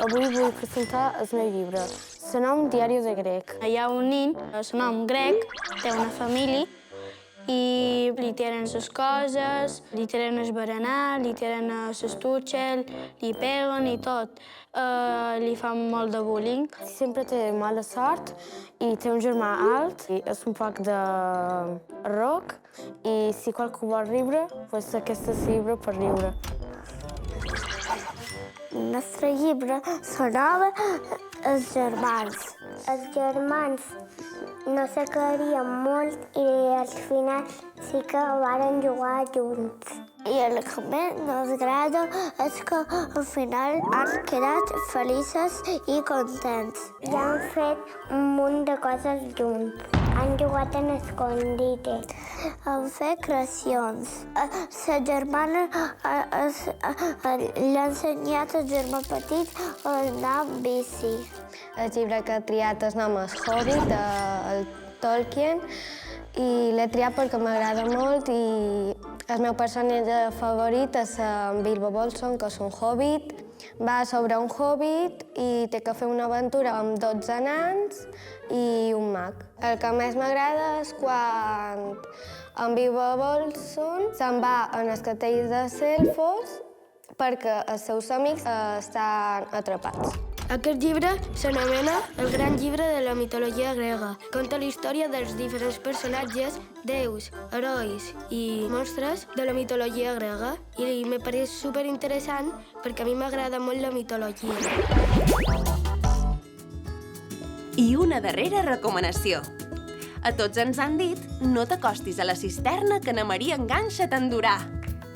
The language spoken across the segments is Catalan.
Avui vull presentar el meu llibre. El nom Diari de grec. Hi ha un nen, el nom grec, té una família i li tiren les coses, li tiren el berenar, li tiren l'estuche, li peguen i tot. Li fan molt de bullying. Sempre té mala sort i té un germà alt i és un poc de roc i si qualcú vol riure, doncs aquest és el llibre per riure. El nostre llibre sonava Els germans. Els germans no se querien molt i al final sí que varen jugar junts. I el que més ens agrada és que al final han quedat feliços i contents. I han fet un munt de coses junts. Han jugat en escondite. Han fet creacions. La germana li ha ensenyat al germà petit a anar amb bici. El llibre que he triat el nom és Hobbit, el Tolkien, i l'he triat perquè m'agrada molt i el meu personatge favorit és en Bilbo Bolsón, que és un hobbit. Va sobre un hobbit i té que fer una aventura amb 12 nans i un mag. El que més m'agrada és quan en Bilbo Bolsón se'n va en el castell dels elfos perquè els seus amics estan atrapats. Aquest llibre s'anomena El gran llibre de la mitologia grega. Conta la història dels diferents personatges, déus, herois i monstres de la mitologia grega. I me pareix superinteressant perquè a mi m'agrada molt la mitologia. I una darrera recomanació. A tots ens han dit no t'acostis a la cisterna que na Maria enganxa t'endurà.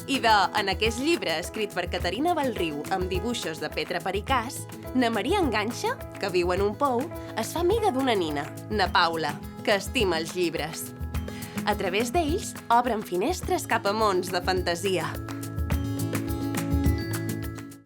I en aquest llibre, escrit per Caterina Bellriu amb dibuixos de Petra Pericàs, na Maria Enganxa, que viu en un pou, es fa amiga d'una nina, na Paula, que estima els llibres. A través d'ells, obren finestres cap a mons de fantasia.